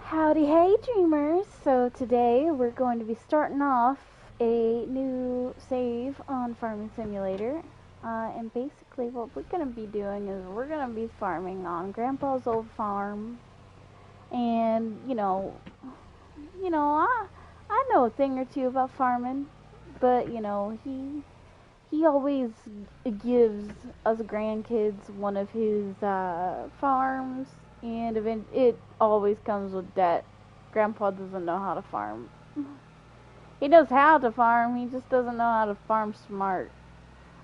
Howdy, hey dreamers! So today we're going to be starting off a new save on Farming Simulator. And basically what we're going to be doing is we're going to be farming on Grandpa's old farm. And, I know a thing or two about farming, but, he always gives us grandkids one of his farms, and it always comes with debt. Grandpa doesn't know how to farm. He knows how to farm, he just doesn't know how to farm smart.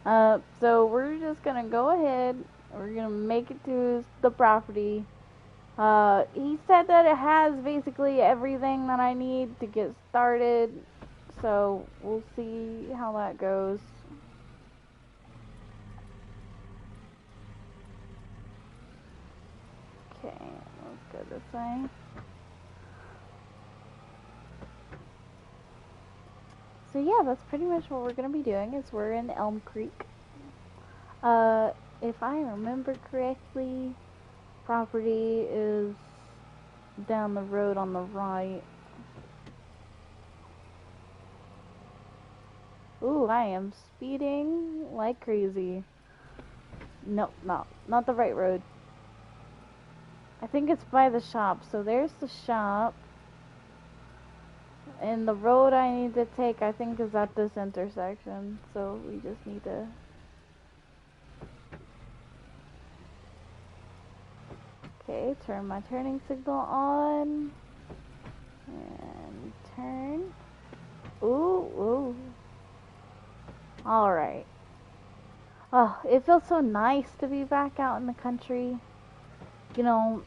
So we're just gonna go ahead. We're gonna make it to the property. He said that it has basically everything that I need to get started. So we'll see how that goes. Okay, let's go this way. So yeah, that's pretty much what we're gonna be doing. Is we're in Elm Creek. If I remember correctly, property is down the road on the right. Ooh, I am speeding like crazy. Nope, not the right road. I think it's by the shop. So there's the shop. And the road I need to take, I think, is at this intersection. So we just need to... Okay, turn my turning signal on. And turn. Ooh. Alright. Oh, it feels so nice to be back out in the country. You know,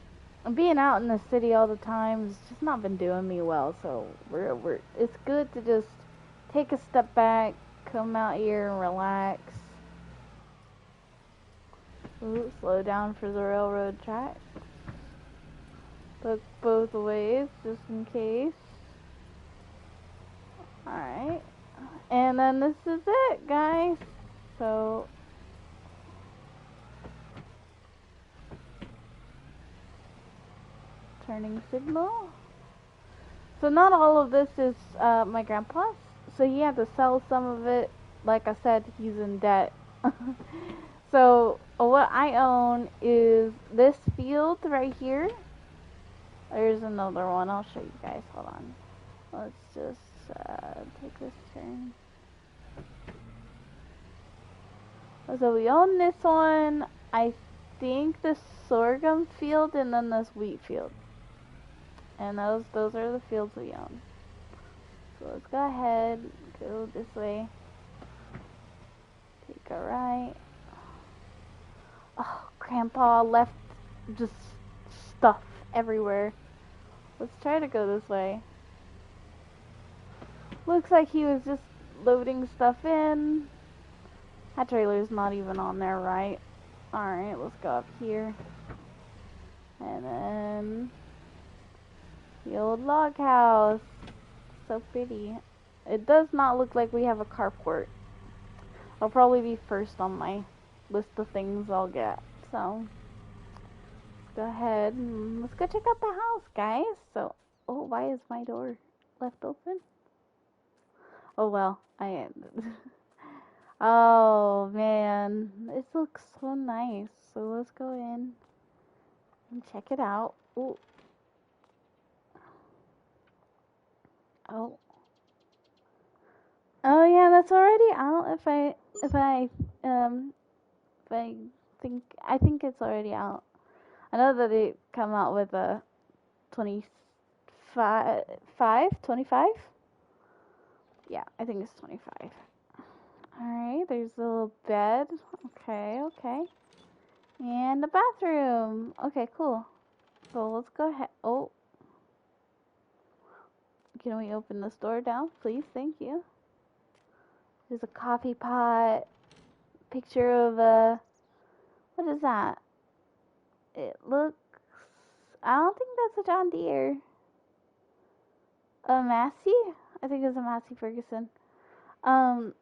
being out in the city all the time has just not been doing me well. So it's good to just take a step back, come out here and relax. Ooh, slow down for the railroad tracks. Look both ways just in case. Alright. And then this is it, guys. So turning signal. So not all of this is my grandpa's. So he had to sell some of it. Like I said, he's in debt. So what I own is this field right here. There's another one. I'll show you guys. Hold on. Let's just take this turn. So we own this one. I think the sorghum field and then this wheat field. And those are the fields we own. So let's go ahead, go this way. Take a right. Oh, Grandpa left just stuff everywhere. Let's try to go this way. Looks like he was just loading stuff in. That trailer's not even on there, right? Alright, let's go up here. And then the old log house. So pretty. It does not look like we have a carport. I'll probably be first on my list of things I'll get. So let's go ahead and let's go check out the house, guys. So, oh, why is my door left open? Oh well, I am. Oh man, this looks so nice. So let's go in and check it out. Ooh. Oh. Oh yeah, that's already out. I think it's already out. I know that they come out with a 25. Yeah, I think it's 25. Alright, there's a little bed. Okay. And a bathroom. Okay, cool. So let's go ahead. Oh. Can we open this door down, please? Thank you. There's a coffee pot. Picture of a... What is that? It looks... I don't think that's a John Deere. A Massey? I think it's a Massey Ferguson. Alright,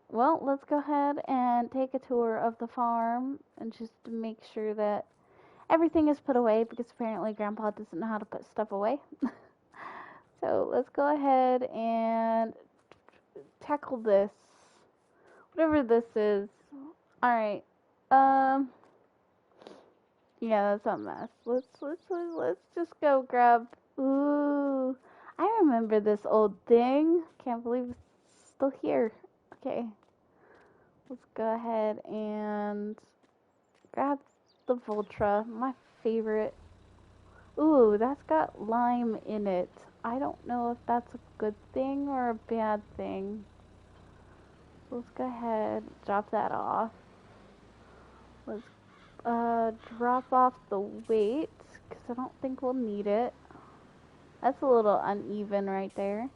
well, let's go ahead and take a tour of the farm and just to make sure that everything is put away because apparently Grandpa doesn't know how to put stuff away. So let's go ahead and tackle this. Whatever this is. Alright. Yeah, that's a mess. Let's just go grab. Ooh, I remember this old thing. Can't believe it's still here. Okay, let's go ahead and grab the Voltra, my favorite. Ooh, that's got lime in it. I don't know if that's a good thing or a bad thing. So let's go ahead, drop that off. Let's drop off the weight, because I don't think we'll need it. That's a little uneven right there.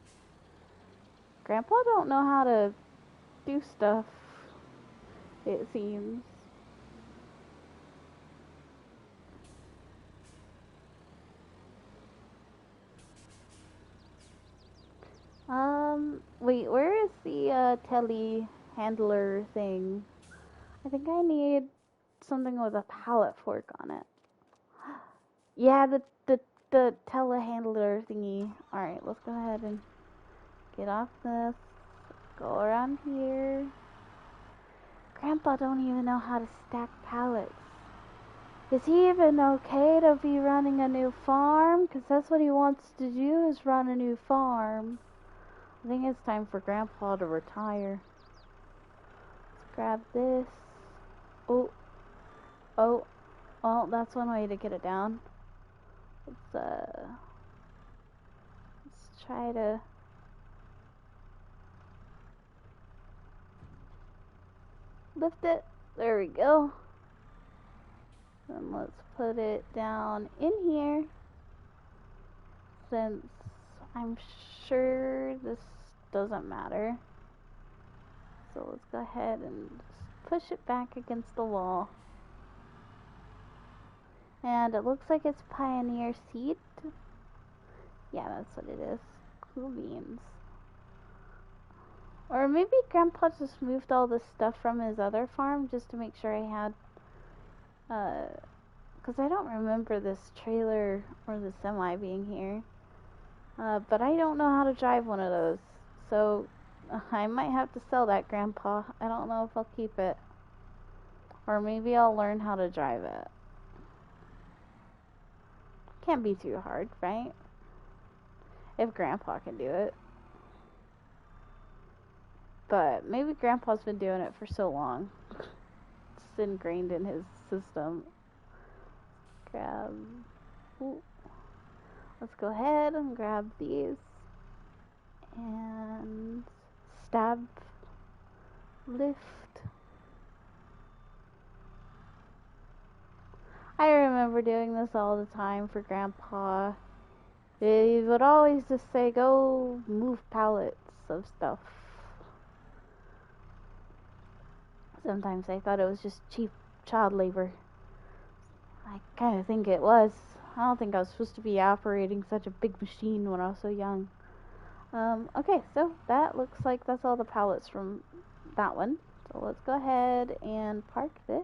Grandpa don't know how to do stuff, it seems. Wait, where is the telehandler thing? I think I need something with a pallet fork on it. Yeah, the telehandler thingy. Alright, let's go ahead and get off this. Go around here. Grandpa don't even know how to stack pallets. Is he even okay to be running a new farm? Because that's what he wants to do, is run a new farm. I think it's time for Grandpa to retire. Let's grab this. Oh. Oh. Well, that's one way to get it down. Let's try to... lift it. There we go. And let's put it down in here. Since I'm sure this doesn't matter. So let's go ahead and just push it back against the wall. And it looks like it's Pioneer seed. Yeah, that's what it is. Cool beans. Or maybe Grandpa just moved all this stuff from his other farm just to make sure I had... because I don't remember this trailer or the semi being here. But I don't know how to drive one of those. So I might have to sell that, Grandpa. I don't know if I'll keep it. Or maybe I'll learn how to drive it. Can't be too hard, right? If Grandpa can do it. But maybe Grandpa's been doing it for so long. It's ingrained in his system. Grab... Ooh. Let's go ahead and grab these. And... stab... lift... I remember doing this all the time for Grandpa. He would always just say, go move pallets of stuff. Sometimes I thought it was just cheap child labor. I kind of think it was. I don't think I was supposed to be operating such a big machine when I was so young. Okay, so that looks like that's all the pallets from that one. So let's go ahead and park this.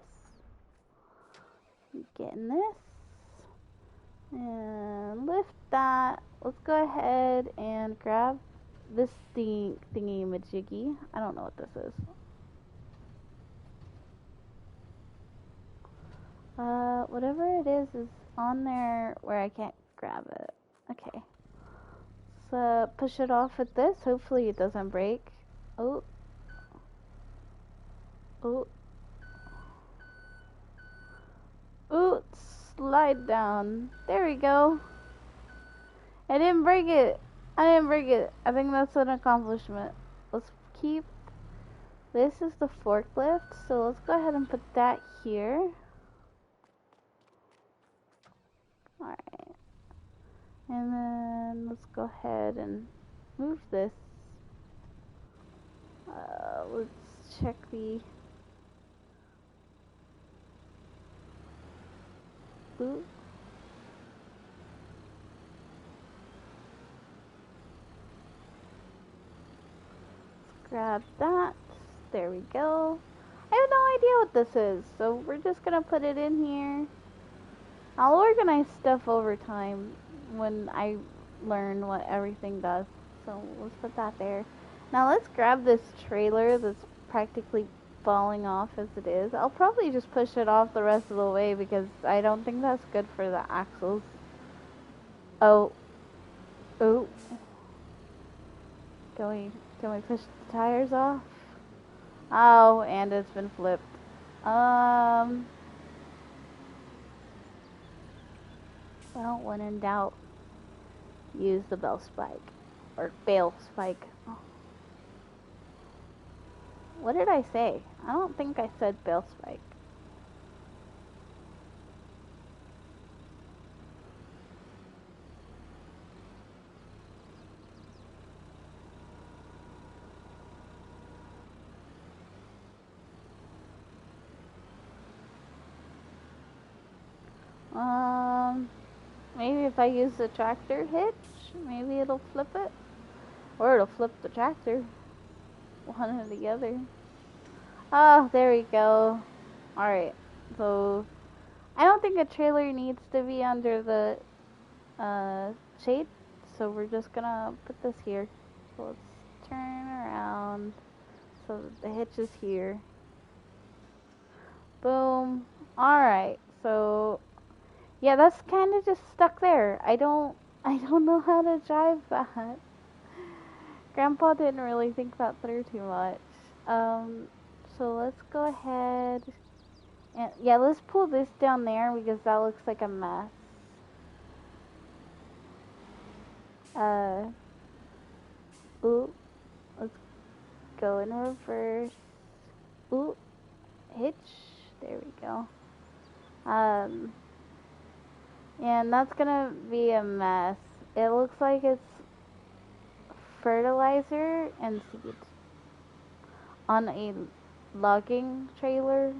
Get in this. And lift that. Let's go ahead and grab this thingy-majiggy. I don't know what this is. Whatever it is on there where I can't grab it. Okay. So push it off with this. Hopefully it doesn't break. Oh. Oh. Ooh, slide down. There we go. I didn't break it. I think that's an accomplishment. Let's keep... This is the forklift, so let's go ahead and put that here. Alright. And then let's go ahead and move this. Let's check the... Ooh. Let's grab that. There we go. I have no idea what this is, so we're just gonna put it in here. I'll organize stuff over time when I learn what everything does. So let's put that there. Now let's grab this trailer that's practically falling off as it is. I'll probably just push it off the rest of the way because I don't think that's good for the axles. Oh, oh. Can we push the tires off? Oh, and it's been flipped. Well, when in doubt, use the bell spike. Or bail spike. Oh. What did I say? I don't think I said bail spike. Maybe if I use the tractor hitch, maybe it'll flip it. Or it'll flip the tractor. One or the other. Oh, there we go. Alright, so I don't think a trailer needs to be under the shade, so we're just gonna put this here. So let's turn around so that the hitch is here. Boom. Alright, so yeah, that's kind of just stuck there. I don't know how to drive that. Grandpa didn't really think that through too much. So let's go ahead and yeah, let's pull this down there because that looks like a mess. Ooh, let's go in reverse. Ooh, hitch. There we go. And that's gonna be a mess. It looks like it's fertilizer and seeds on a logging trailer.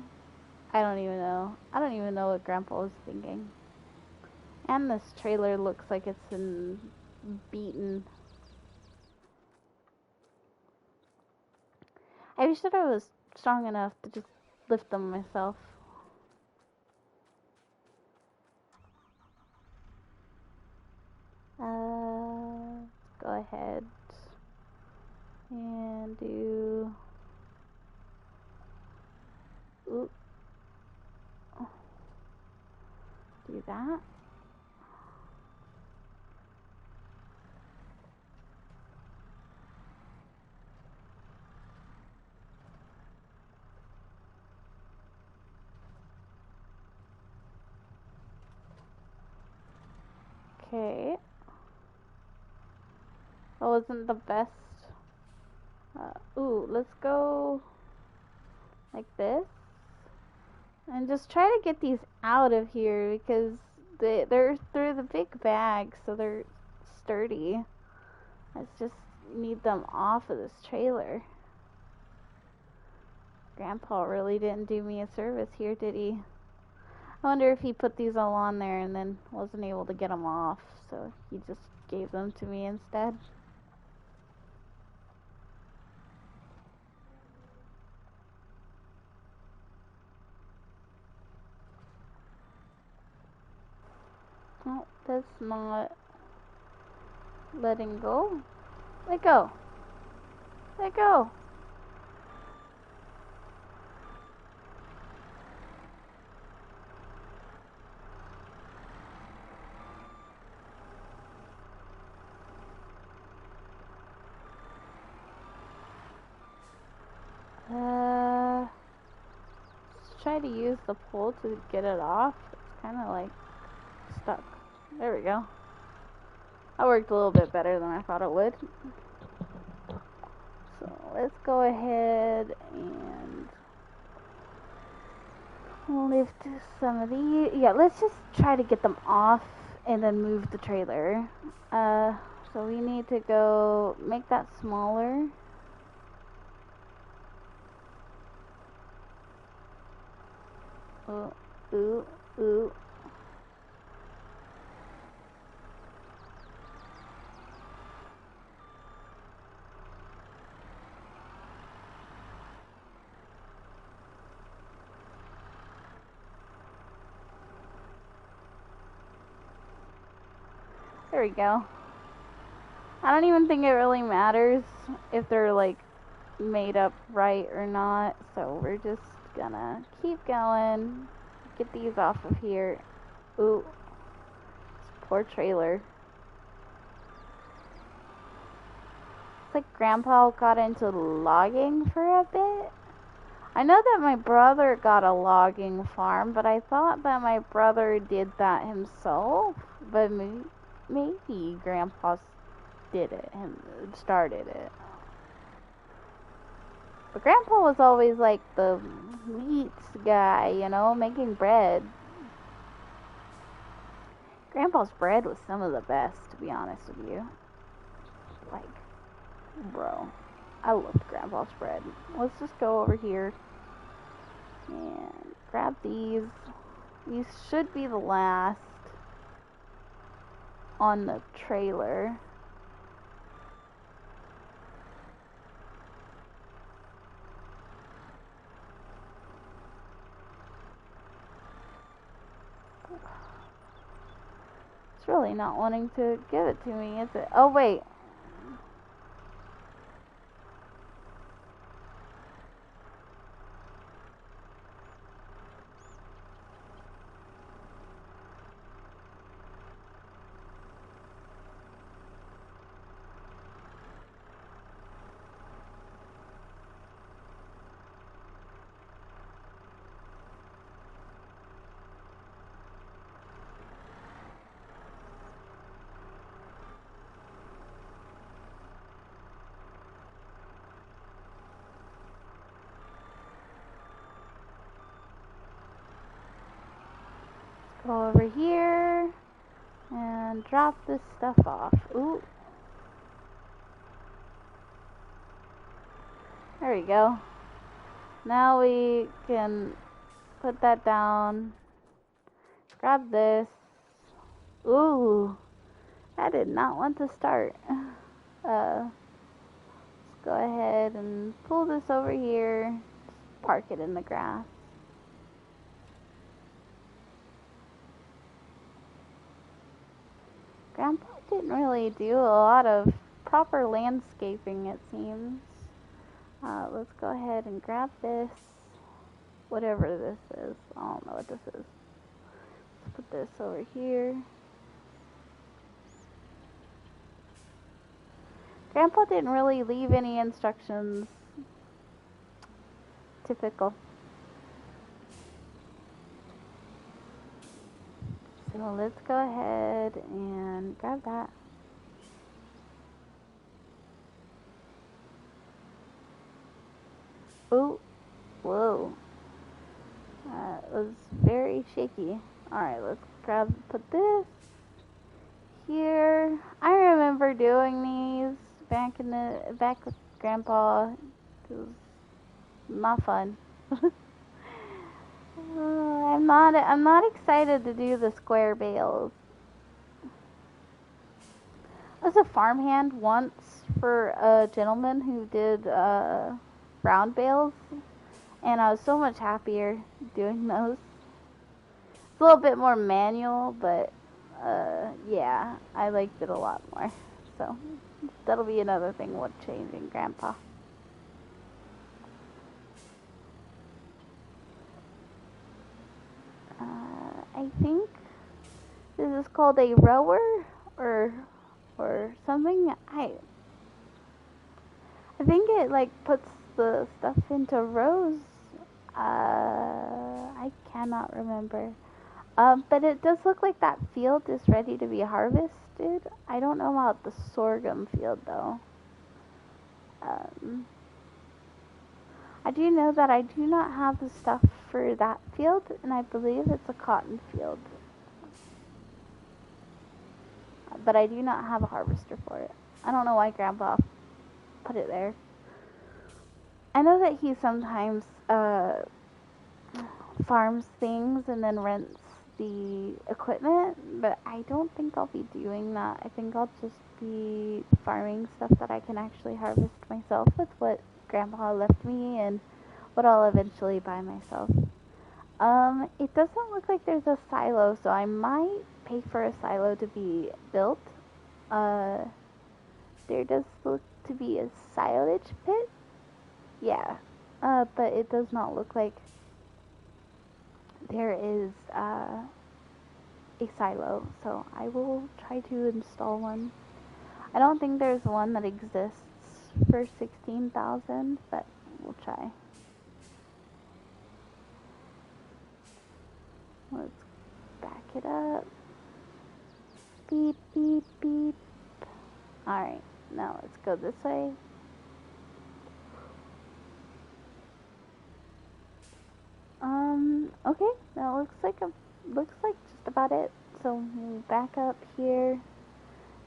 I don't even know. I don't even know what Grandpa was thinking. And this trailer looks like it's been beaten. I wish that I was strong enough to just lift them myself. Let's go ahead and do. Ooh. Do that. Okay. That wasn't the best. Ooh, let's go like this. And just try to get these out of here because they're the big bags, so they're sturdy. Let's just need them off of this trailer. Grandpa really didn't do me a service here, did he? I wonder if he put these all on there and then wasn't able to get them off, so he just gave them to me instead. Oh, that's not letting go. Let go. Let go. Let's try to use the pole to get it off. It's kind of like stuck. There we go. That worked a little bit better than I thought it would. So let's go ahead and lift some of these. Yeah, let's just try to get them off and then move the trailer. So we need to go make that smaller. Oh, ooh, ooh. There we go. I don't even think it really matters if they're like made up right or not. So we're just gonna keep going. Get these off of here. Ooh. Poor trailer. It's like Grandpa got into logging for a bit. I know that my brother got a logging farm, but I thought that my brother did that himself. But maybe Grandpa did it and started it. But Grandpa was always like the meats guy, you know, making bread. Grandpa's bread was some of the best, to be honest with you. Like, bro, I loved Grandpa's bread. Let's just go over here and grab these. These should be the last on the trailer. It's really not wanting to give it to me, is it? Oh, wait. Go over here and drop this stuff off. Ooh. There we go. Now we can put that down. Grab this. Ooh. I did not want to start. Let's go ahead and pull this over here. Just park it in the grass. Grandpa didn't really do a lot of proper landscaping, it seems. Let's go ahead and grab this. Whatever this is. I don't know what this is. Let's put this over here. Grandpa didn't really leave any instructions. Typical. So let's go ahead and grab that. Ooh, whoa. That was very shaky. Alright, let's put this here. I remember doing these back with Grandpa. It was not fun. I'm not excited to do the square bales. I was a farmhand once for a gentleman who did round bales, and I was so much happier doing those. It's a little bit more manual, but yeah, I liked it a lot more. So that'll be another thing with changing Grandpa. I think this is called a rower or something. I think it like puts the stuff into rows. I cannot remember. But it does look like that field is ready to be harvested. I don't know about the sorghum field though. I do know that I do not have the stuff for that field, and I believe it's a cotton field. But I do not have a harvester for it. I don't know why Grandpa put it there. I know that he sometimes farms things and then rents the equipment, but I don't think I'll be doing that. I think I'll just be farming stuff that I can actually harvest myself with what Grandpa left me and what I'll eventually buy myself. It doesn't look like there's a silo, so I might pay for a silo to be built. Uh, there does look to be a silage pit. Yeah. But it does not look like there is a silo, so I will try to install one. I don't think there's one that exists for 16,000, but we'll try. Let's back it up. Beep, beep, beep. Alright, now let's go this way. Okay, that looks like just about it. So we'll back up here,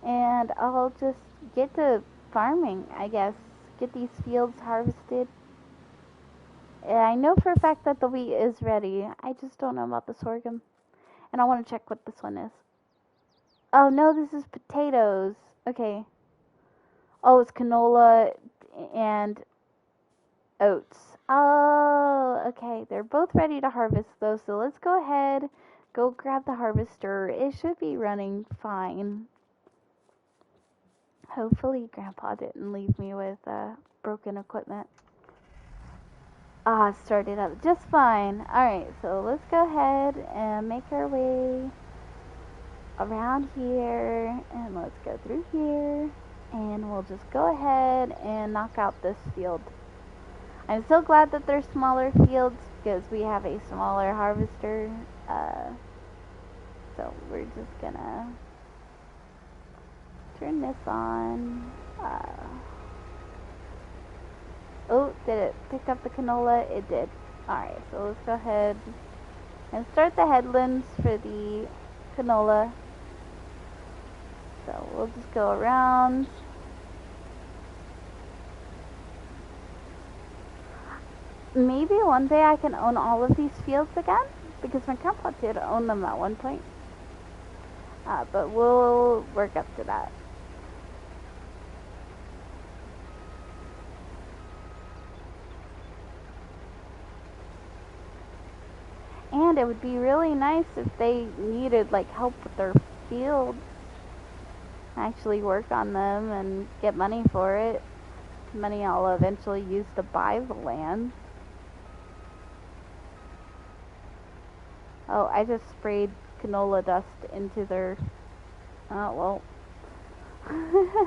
and I'll just get to farming, I guess. Get these fields harvested. I know for a fact that the wheat is ready. I just don't know about the sorghum. And I want to check what this one is. Oh no, this is potatoes. Okay. Oh, it's canola and oats. Oh, okay. They're both ready to harvest though, so let's go ahead. Go grab the harvester. It should be running fine. Hopefully Grandpa didn't leave me with broken equipment. Ah, started up just fine. Alright, so let's go ahead and make our way around here, and let's go through here, and we'll just go ahead and knock out this field. I'm so glad that they're smaller fields because we have a smaller harvester, so we're just gonna turn this on. Oh, did it pick up the canola? It did. Alright, so let's go ahead and start the headlands for the canola. So we'll just go around. Maybe one day I can own all of these fields again, because my grandpa did own them at one point. But we'll work up to that. And it would be really nice if they needed like help with their fields. Actually work on them and get money for it. Money I'll eventually use to buy the land. Oh, I just sprayed canola dust into their... Oh, well.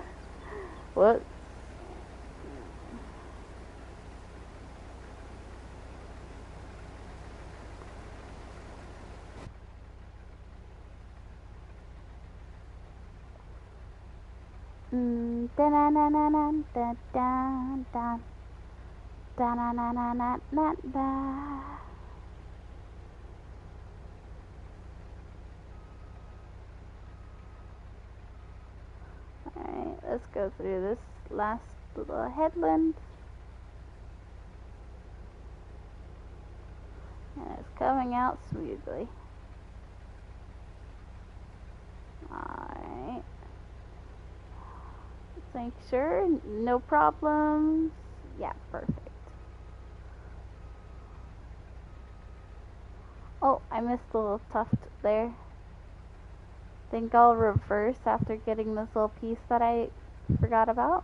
Whoops. Alright, let's go through this last little headland. And it's coming out smoothly. Alright. Let's make sure, no problems. Yeah, perfect. Oh, I missed a little tuft there. Think I'll reverse after getting this little piece that I forgot about.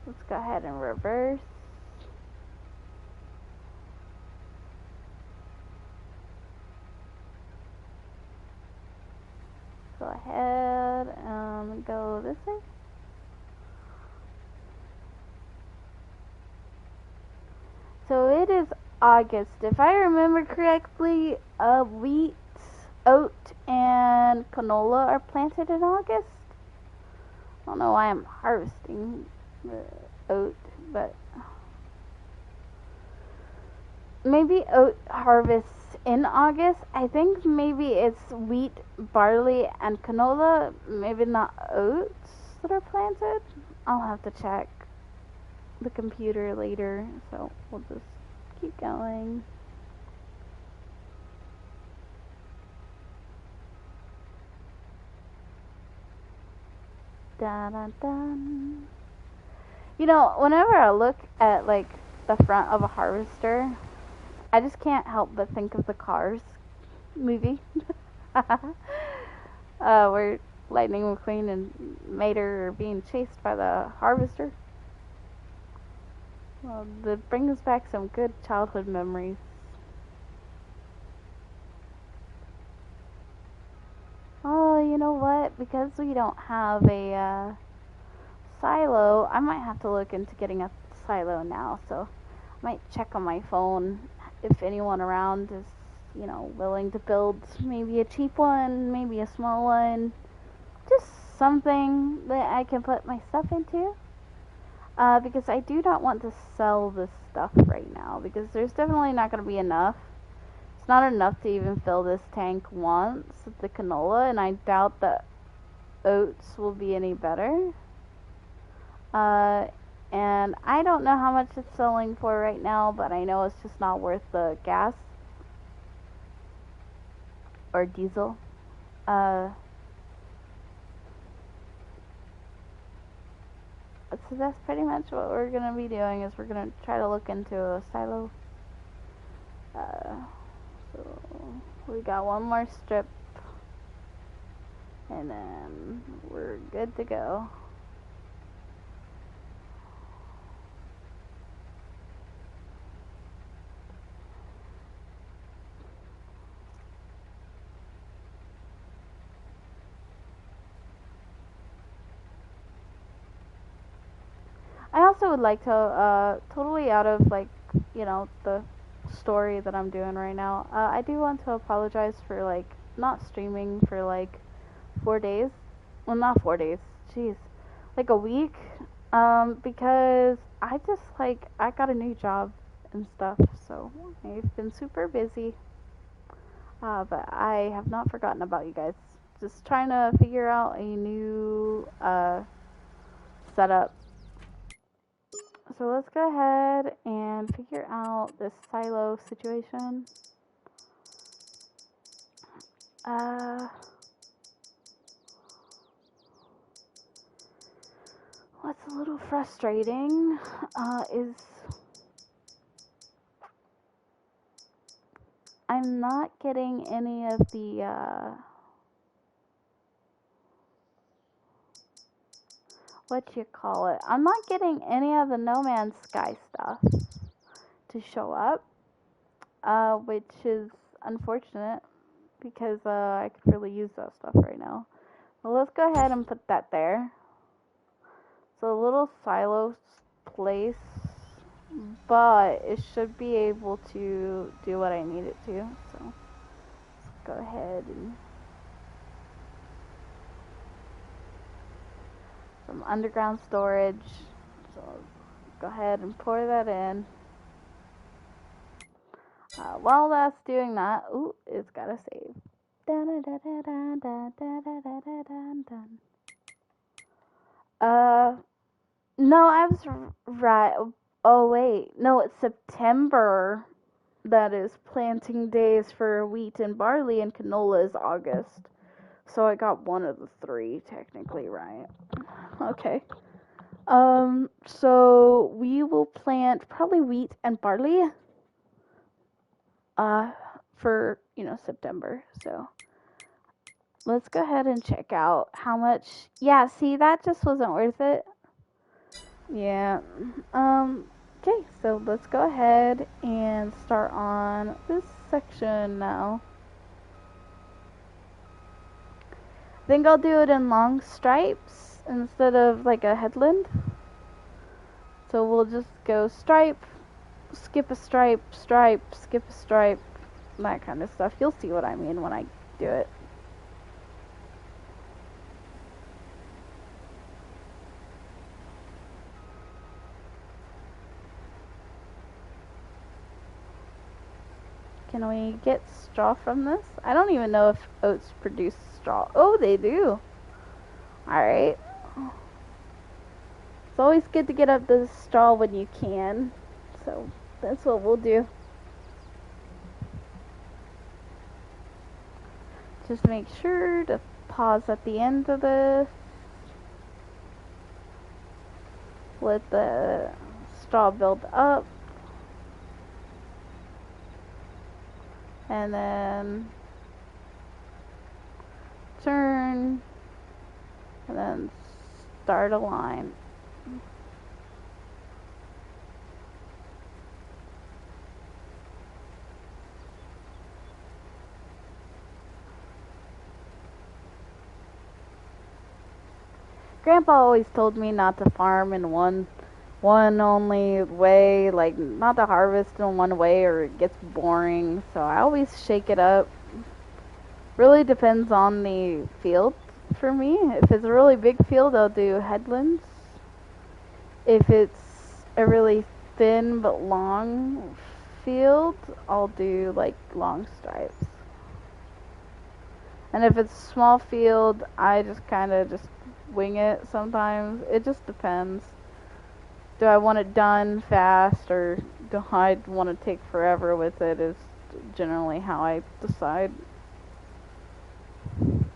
Let's go ahead and reverse. Go ahead and go this way. So it is August. If I remember correctly, wheat, oat, and canola are planted in August. I don't know why I'm harvesting the oat, but maybe oat harvests in August. I think maybe it's wheat, barley, and canola, maybe not oats that are planted. I'll have to check the computer later, so we'll just keep going. Dun, dun, dun. You know, whenever I look at like the front of a harvester, I just can't help but think of the Cars movie. Where Lightning McQueen and Mater are being chased by the harvester. Well, that brings back some good childhood memories. Oh, you know what? Because we don't have a silo, I might have to look into getting a silo now. So I might check on my phone if anyone around is, willing to build maybe a cheap one, maybe a small one. Just something that I can put my stuff into. Because I do not want to sell this stuff right now, because there's definitely not going to be enough. It's not enough to even fill this tank once with the canola, and I doubt that oats will be any better. And I don't know how much it's selling for right now, but I know it's just not worth the gas or diesel. So that's pretty much what we're going to be doing, is we're going to try to look into a silo. So we got one more strip, and then we're good to go. I also would like to, totally out of, the story that I'm doing right now, I do want to apologize for, not streaming for, 4 days. Well, not 4 days, jeez. Like a week, because I just, I got a new job and stuff, so I've been super busy, but I have not forgotten about you guys. Just trying to figure out a new, setup. So let's go ahead and figure out this silo situation. What's a little frustrating is I'm not getting any of the I'm not getting any of the No Man's Sky stuff to show up, which is unfortunate, because I could really use that stuff right now. Well, let's go ahead and put that there. So a little silo place, but it should be able to do what I need it to. So let's go ahead and some underground storage. So let's go ahead and pour that in. While that's doing that, ooh, it's gotta save. No, I was right. Oh wait, no, it's September. That is planting days for wheat and barley, and canola is August. So I got one of the three technically right. Okay. So we will plant probably wheat and barley for, September. So let's go ahead and check out how much. Yeah, see, that just wasn't worth it. Yeah. Okay, so let's go ahead and start on this section now. I think I'll do it in long stripes instead of like a headland. So we'll just go stripe, skip a stripe, stripe, skip a stripe, that kind of stuff. You'll see what I mean when I do it. Can we get straw from this? I don't even know if oats produce straw. Oh, they do. Alright. It's always good to get up the straw when you can. So that's what we'll do. Just make sure to pause at the end of this. Let the straw build up. And then turn and then start a line. Grandpa always told me not to farm in one only way, like not to harvest in one way or it gets boring. So I always shake it up. Really depends on the field for me. If it's a really big field, I'll do headlands. If it's a really thin but long field, I'll do like long stripes. And if it's a small field, I just kind of just wing it sometimes. It just depends. Do I want it done fast or do I want to take forever with it is generally how I decide. I'm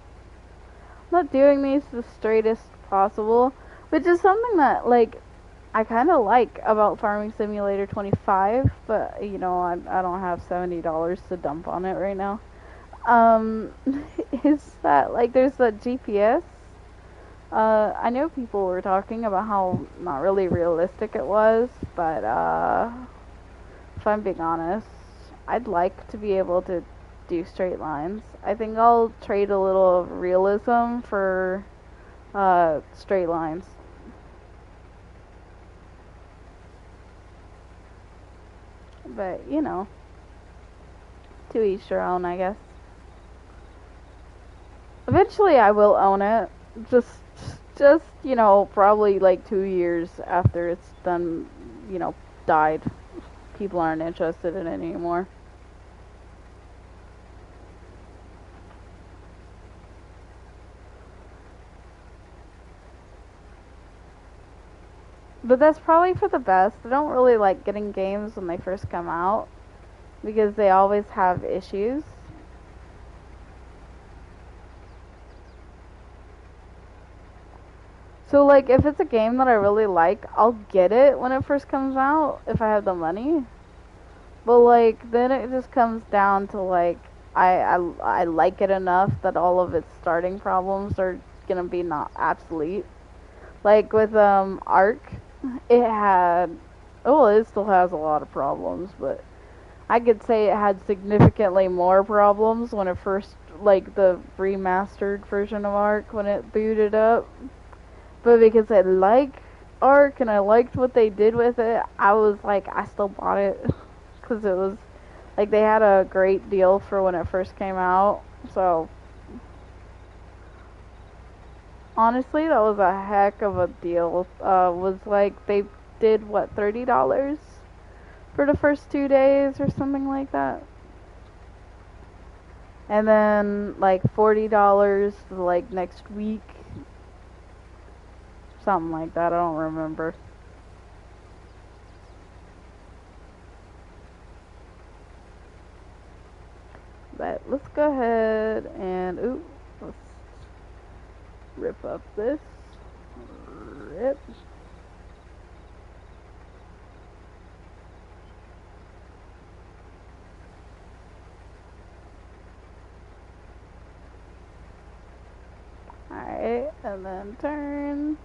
not doing these the straightest possible, which is something that like I kind of like about Farming Simulator 25, but you know I don't have $70 to dump on it right now. Um, is that like there's a GPS. I know people were talking about how not really realistic it was, but if I'm being honest, I'd like to be able to do straight lines. I think I'll trade a little of realism for straight lines. But, you know, to each their own, I guess. Eventually I will own it. Just, you know, probably like 2 years after it's done, you know, died. People aren't interested in it anymore. But that's probably for the best. I don't really like getting games when they first come out because they always have issues. So like if it's a game that I really like, I'll get it when it first comes out if I have the money. But like then it just comes down to like I like it enough that all of its starting problems are gonna be not obsolete. Like with Ark, it had well it still has a lot of problems, but I could say it had significantly more problems when it first like the remastered version of Ark when it booted up. But because I like Ark and I liked what they did with it, I was like I still bought it because it was like they had a great deal for when it first came out. So honestly, that was a heck of a deal. Was like they did what $30 for the first 2 days or something like that, and then like $40 like next week, something like that. I don't remember. But let's go ahead and let's rip up this. Rip. Alright, and then turn.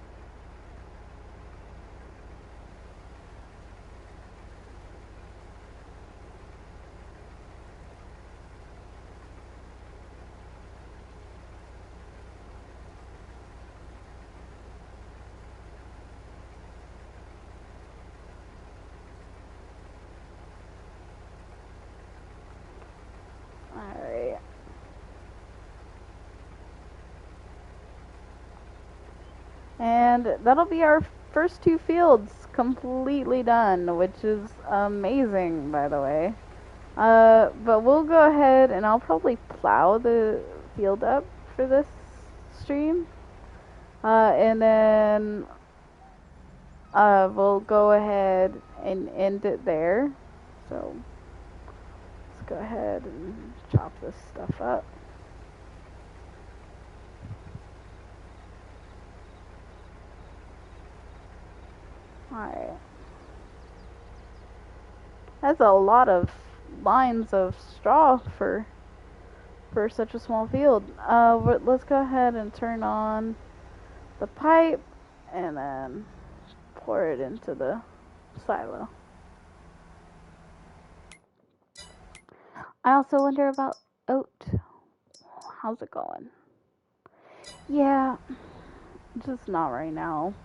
Alright. And that'll be our first two fields completely done, which is amazing, by the way. But we'll go ahead and I'll probably plow the field up for this stream. And then we'll go ahead and end it there. So let's go ahead and chop this stuff up. Alright. That's a lot of lines of straw for such a small field. Let's go ahead and turn on the pipe and then pour it into the silo. I also wonder about oat. How's it going? Yeah, just not right now.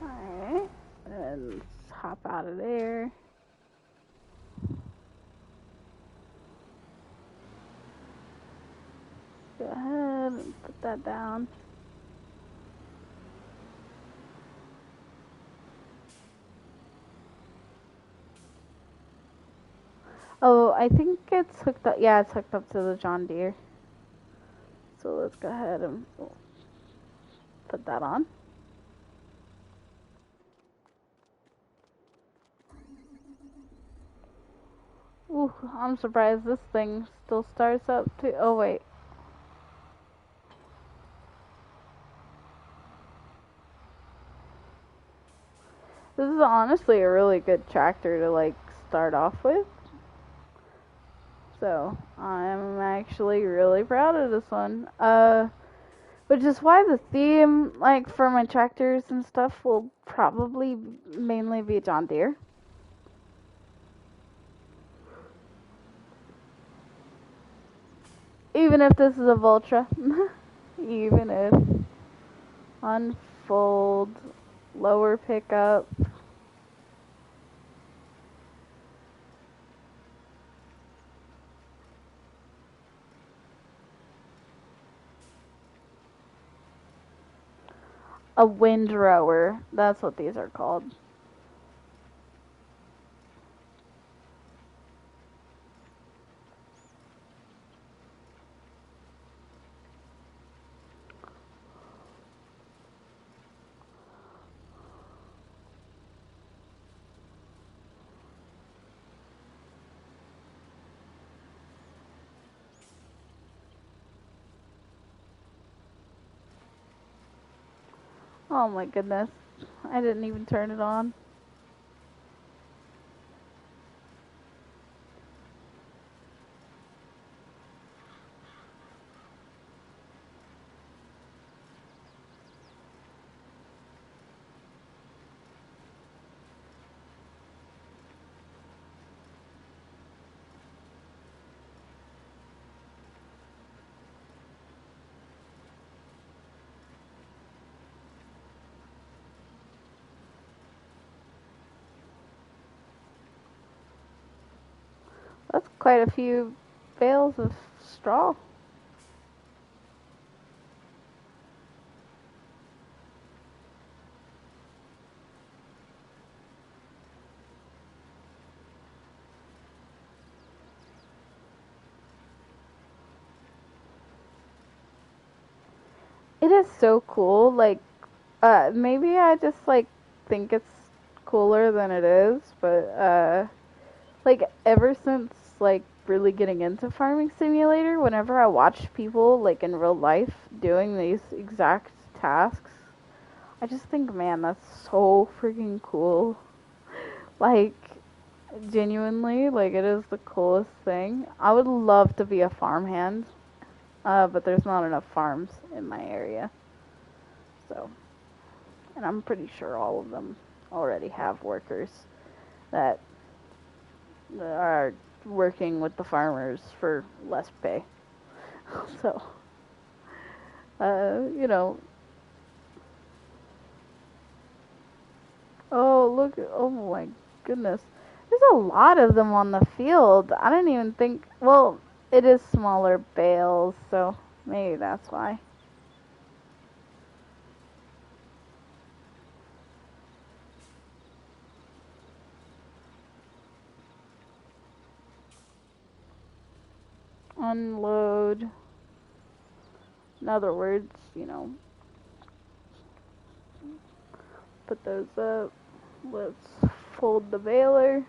Alright, and let's hop out of there. Go ahead and put that down. Oh, I think it's hooked up. Yeah, it's hooked up to the John Deere. So let's go ahead and put that on. Ooh, I'm surprised this thing still starts up too. Oh, wait. This is honestly a really good tractor to, like, start off with. So, I'm actually really proud of this one. Which is why the theme, like, for my tractors and stuff will probably mainly be John Deere. Even if this is a Voltra. Even if. Unfold. Lower pickup. A windrower. That's what these are called. Oh my goodness. I didn't even turn it on. That's quite a few bales of straw. It is so cool. Like, maybe I just, like, think it's cooler than it is, but, like, ever since, like, really getting into Farming Simulator, whenever I watch people, like, in real life doing these exact tasks, I just think, man, that's so freaking cool. Like, genuinely, like, it is the coolest thing. I would love to be a farmhand, but there's not enough farms in my area. So, and I'm pretty sure all of them already have workers that are working with the farmers for less pay. So, you know, oh, look, oh my goodness. There's a lot of them on the field. I didn't even think, well, it is smaller bales, so maybe that's why. Unload. In other words, put those up. Let's fold the baler.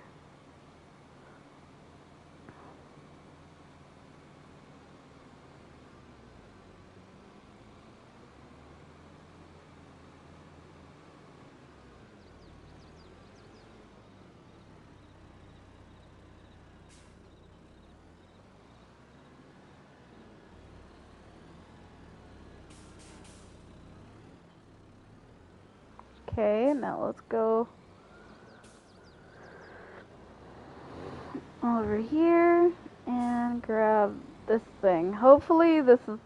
Okay, now let's go over here and grab this thing. Hopefully this is,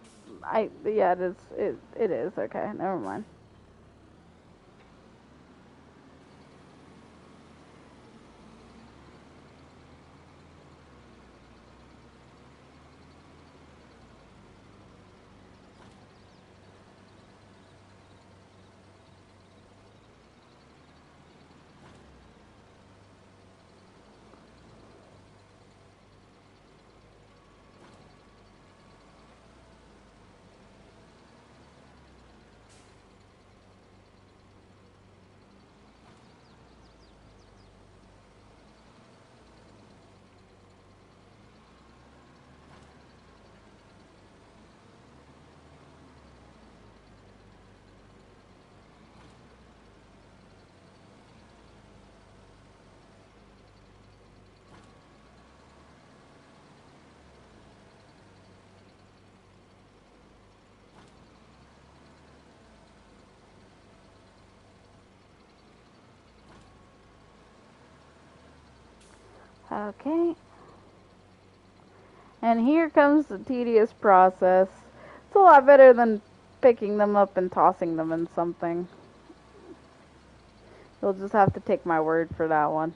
yeah, it is. Okay, never mind. Okay. And here comes the tedious process. It's a lot better than picking them up and tossing them in something. You'll just have to take my word for that one.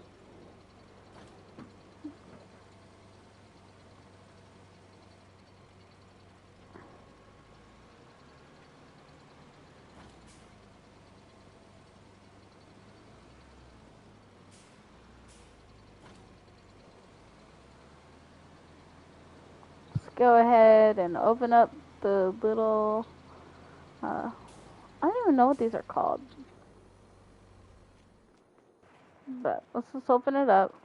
Let's go ahead and open up the little, I don't even know what these are called. But let's just open it up.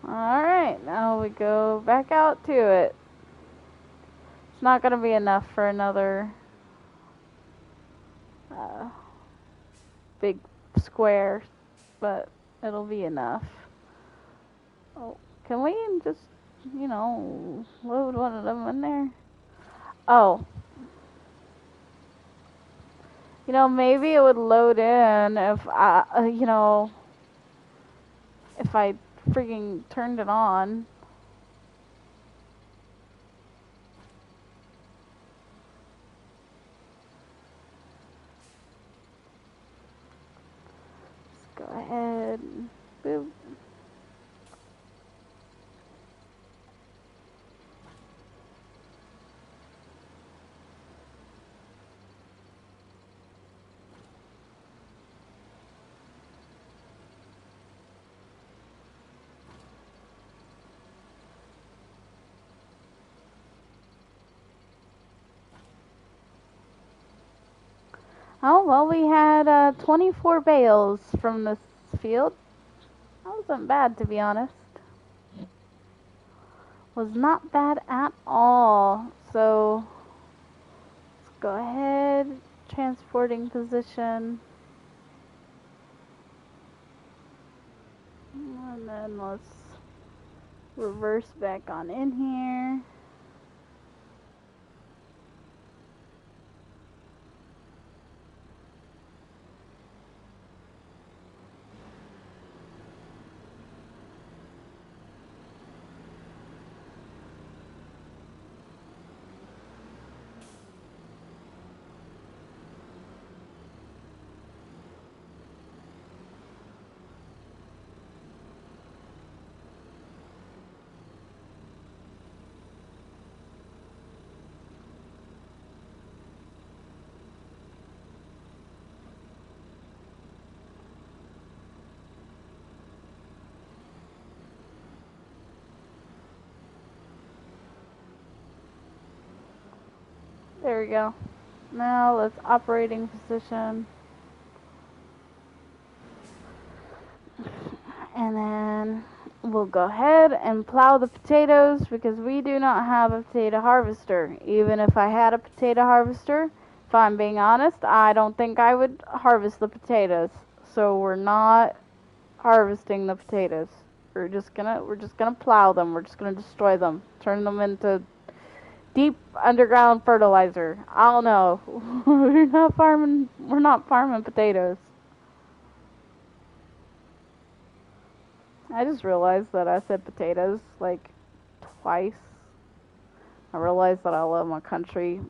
Alright, now we go back out to it. It's not going to be enough for another big square, but it'll be enough. Oh, can we just, load one of them in there? Oh. Maybe it would load in if if I freaking turned it on. Let's go ahead and boop. Oh, well, we had 24 bales from this field. That wasn't bad, to be honest. Was not bad at all. So, let's go ahead. Transporting position. And then let's reverse back on in here. There we go. Now let's operating position. And then we'll go ahead and plow the potatoes because we do not have a potato harvester. Even if I had a potato harvester, if I'm being honest, I don't think I would harvest the potatoes. So we're not harvesting the potatoes. We're just gonna plow them. We're just gonna destroy them. Turn them into deep underground fertilizer. I don't know. We're not farming potatoes. I just realized that I said potatoes like twice. I realized that I let my country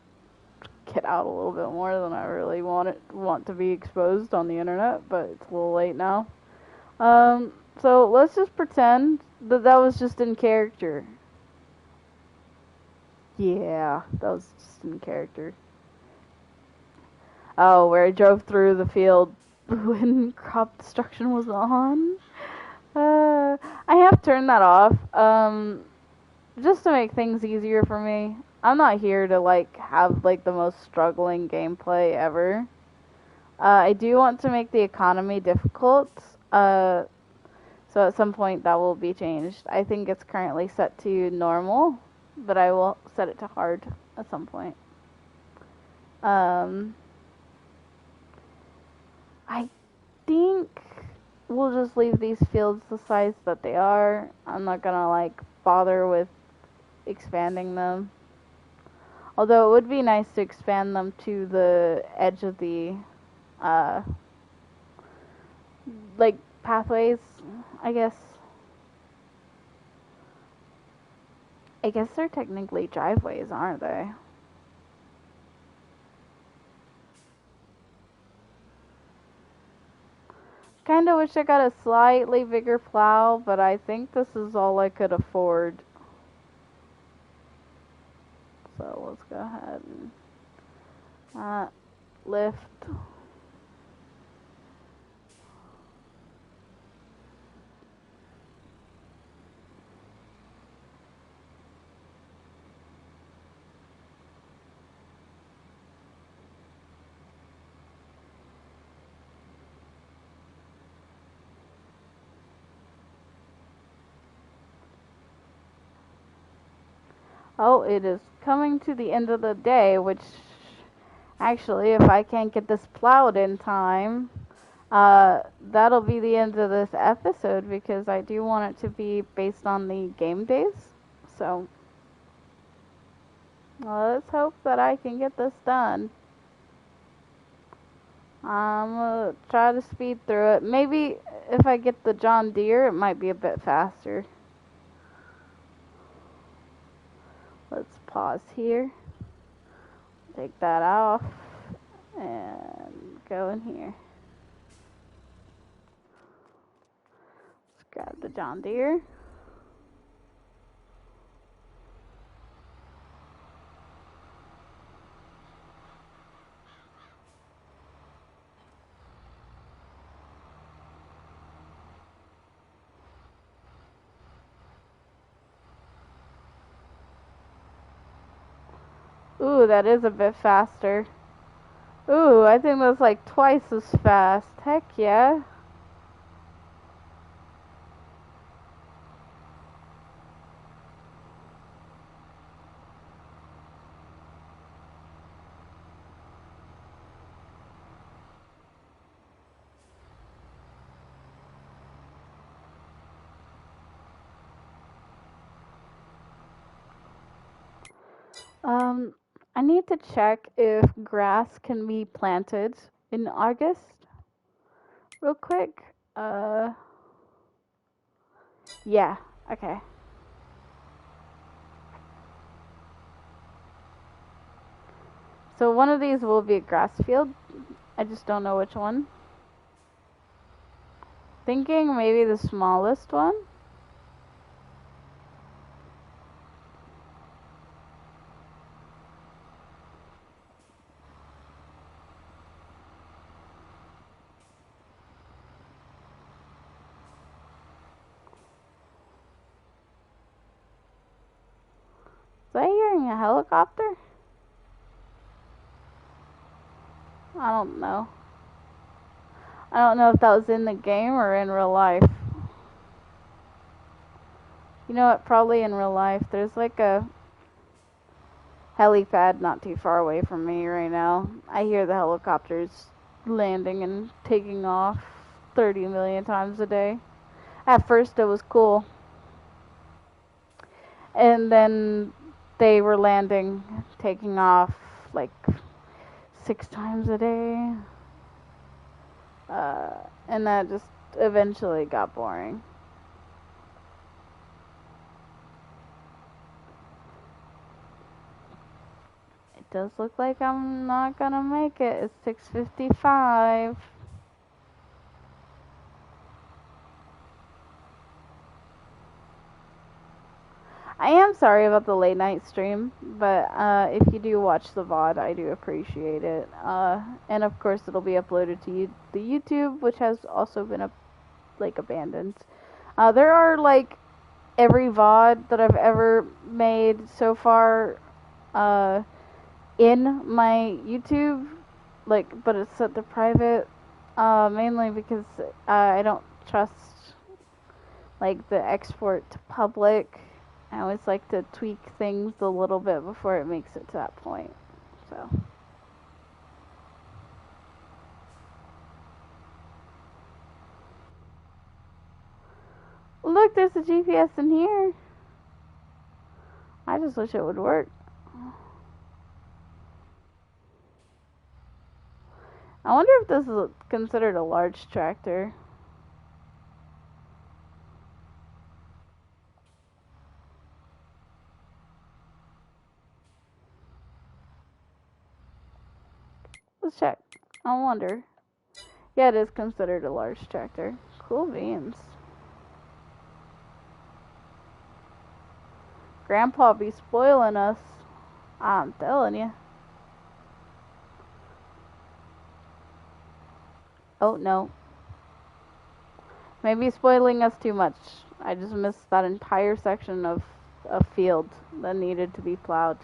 get out a little bit more than I really want to be exposed on the internet, but it's a little late now. Um, so let's just pretend that that was just in character. Yeah, that was just in character. Oh, where I drove through the field when crop destruction was on. I have turned that off. Just to make things easier for me. I'm not here to like have like the most struggling gameplay ever. I do want to make the economy difficult. So at some point that will be changed. I think it's currently set to normal, but I will set it to hard at some point. Um, I think we'll just leave these fields the size that they are. I'm not gonna like bother with expanding them. Although it would be nice to expand them to the edge of the uh like pathways, I guess. I guess they're technically driveways, aren't they? Kinda wish I got a slightly bigger plow, but I think this is all I could afford. So let's go ahead and lift. Oh, it is coming to the end of the day, which actually, if I can't get this plowed in time, that'll be the end of this episode because I do want it to be based on the game days. So, let's hope that I can get this done. I'm gonna try to speed through it. Maybe if I get the John Deere, it might be a bit faster. Let's pause here. Take that off. And go in here. Let's grab the John Deere. Ooh, that is a bit faster. Ooh, I think that's like twice as fast. Heck yeah. Um, I need to check if grass can be planted in August real quick. Uh, yeah, okay. So one of these will be a grass field. I just don't know which one. Thinking maybe the smallest one. Is I hearing a helicopter? I don't know. I don't know if that was in the game or in real life. You know what? Probably in real life. There's like a helipad not too far away from me right now. I hear the helicopters landing and taking off 30 million times a day. At first it was cool. And then they were landing, taking off like 6 times a day. And that just eventually got boring. It does look like I'm not gonna make it. It's 6:55. I am sorry about the late night stream, but if you do watch the VOD, I do appreciate it. And of course, it'll be uploaded to the YouTube, which has also been abandoned. There are like every VOD that I've ever made so far in my YouTube, but it's set to private, mainly because I don't trust the export to public. I always like to tweak things a little bit before it makes it to that point. So. Look, there's a GPS in here. I just wish it would work. I wonder if this is considered a large tractor. Let's check. I wonder. Yeah, it is considered a large tractor. Cool beans. Grandpa be spoiling us. I'm telling you. Oh, no. Maybe spoiling us too much. I just missed that entire section of a field that needed to be plowed.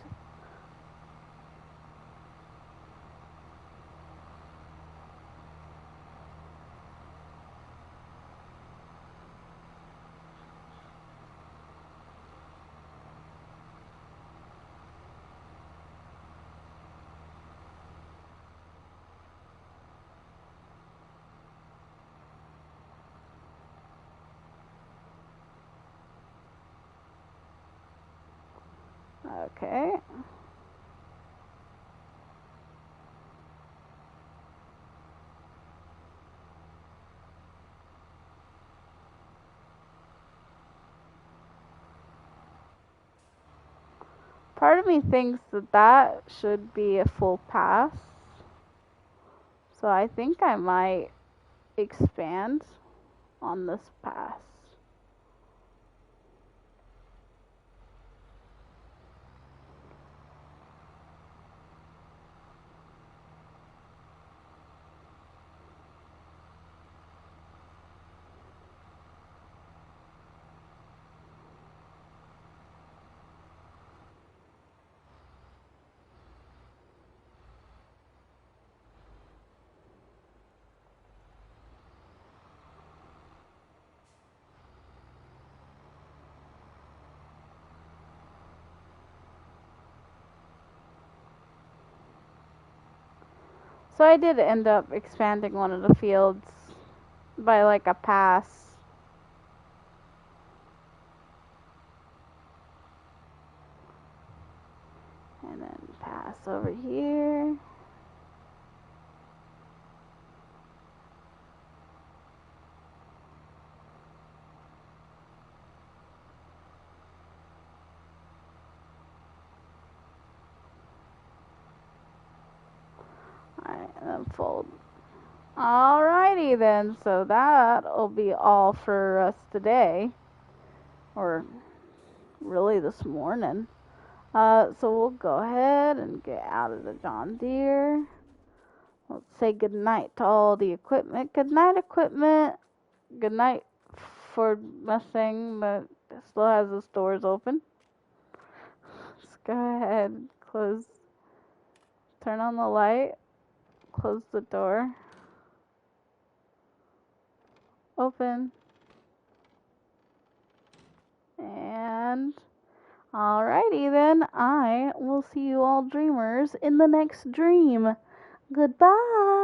Okay. Part of me thinks that should be a full pass. So I think I might expand on this pass. So I did end up expanding one of the fields by a pass. And then pass over here. Alright, and then fold. Alrighty then, so that'll be all for us today. Or really this morning. So we'll go ahead and get out of the John Deere. Let's say goodnight to all the equipment. Good night, equipment. Good night, Ford Mustang, but it still has its doors open. Let's go ahead, close, turn on the light, Close the door. Open. And alrighty then, I will see you all dreamers in the next dream. Goodbye.